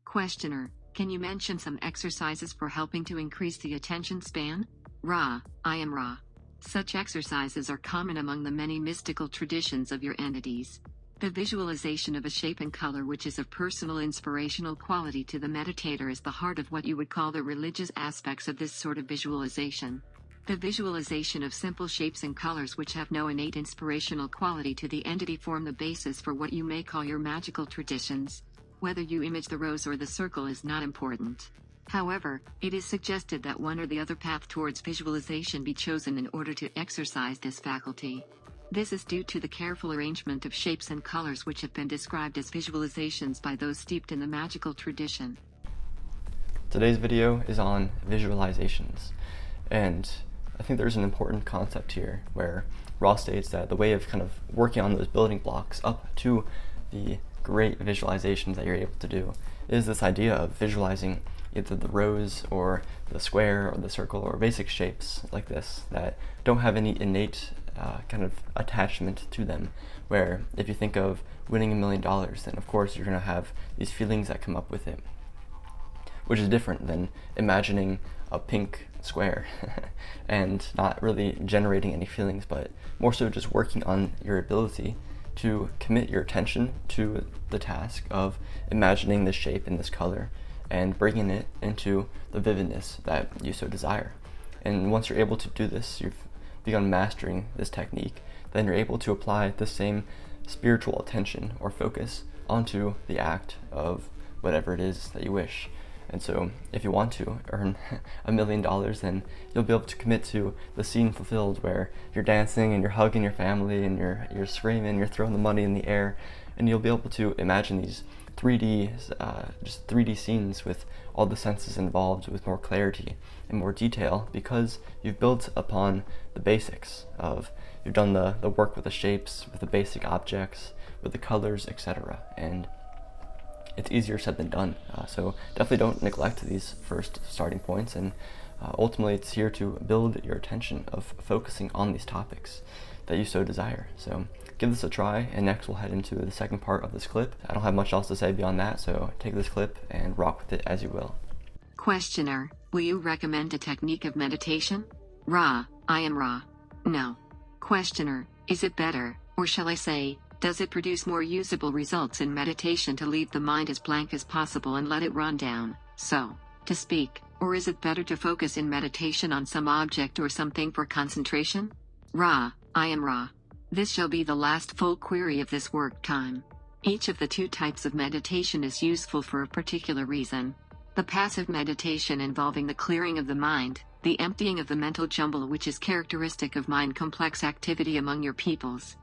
Questioner, can you mention some exercises for helping to increase the attention span? Ra, I am Ra. Such exercises are common among the many mystical traditions of your entities. The visualization of a shape and color which is of personal inspirational quality to the meditator is the heart of what you would call the religious aspects of this sort of visualization. The visualization of simple shapes and colors which have no innate inspirational quality to the entity form the basis for what you may call your magical traditions. Whether you image the rose or the circle is not important. However, it is suggested that one or the other path towards visualization be chosen in order to exercise this faculty. This is due to the careful arrangement of shapes and colors which have been described as visualizations by those steeped in the magical tradition. Today's video is on visualizations, and I think there's an important concept here where Ross states that the way of kind of working on those building blocks up to the great visualizations that you're able to do is this idea of visualizing either the rose or the square or the circle or basic shapes like this that don't have any innate kind of attachment to them, where if you think of winning $1 million, then of course you're going to have these feelings that come up with it, which is different than imagining a pink square and not really generating any feelings, but more so just working on your ability to commit your attention to the task of imagining this shape and this color and bringing it into the vividness that you so desire. And once you're able to do this, you've begun mastering this technique, then you're able to apply the same spiritual attention or focus onto the act of whatever it is that you wish. And so if you want to earn $1 million, then you'll be able to commit to the scene fulfilled where you're dancing and you're hugging your family and you're screaming, you're throwing the money in the air, and you'll be able to imagine these 3D scenes with all the senses involved with more clarity and more detail, because you've built upon the basics of, you've done the work with the shapes, with the basic objects, with the colors, etc. And it's easier said than done. So definitely don't neglect these first starting points, and ultimately it's here to build your attention of focusing on these topics that you so desire. So give this a try, and next we'll head into the second part of this clip. I don't have much else to say beyond that, so take this clip and rock with it as you will. Questioner, will you recommend a technique of meditation? Ra, I am Ra. No. Questioner, is it better, or shall I say, does it produce more usable results in meditation to leave the mind as blank as possible and let it run down, so to speak, or is it better to focus in meditation on some object or something for concentration? Ra, I am Ra. This shall be the last full query of this work time. Each of the two types of meditation is useful for a particular reason. The passive meditation involving the clearing of the mind, the emptying of the mental jumble which is characteristic of mind-complex activity among your peoples,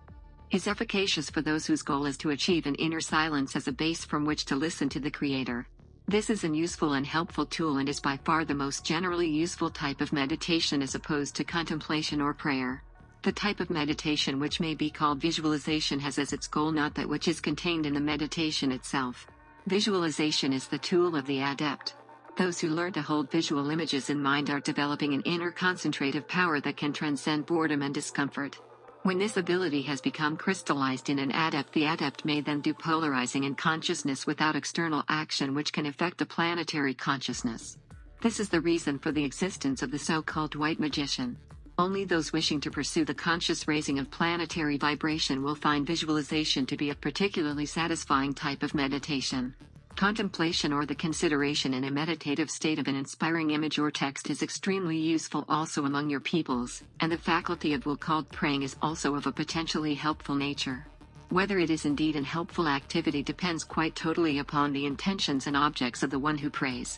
is efficacious for those whose goal is to achieve an inner silence as a base from which to listen to the Creator. This is an useful and helpful tool and is by far the most generally useful type of meditation as opposed to contemplation or prayer. The type of meditation which may be called visualization has as its goal not that which is contained in the meditation itself. Visualization is the tool of the adept. Those who learn to hold visual images in mind are developing an inner concentrative power that can transcend boredom and discomfort. When this ability has become crystallized in an adept, the adept may then do polarizing in consciousness without external action which can affect the planetary consciousness. This is the reason for the existence of the so-called white magician. Only those wishing to pursue the conscious raising of planetary vibration will find visualization to be a particularly satisfying type of meditation. Contemplation or the consideration in a meditative state of an inspiring image or text is extremely useful also among your peoples, and the faculty of will called praying is also of a potentially helpful nature. Whether it is indeed an helpful activity depends quite totally upon the intentions and objects of the one who prays.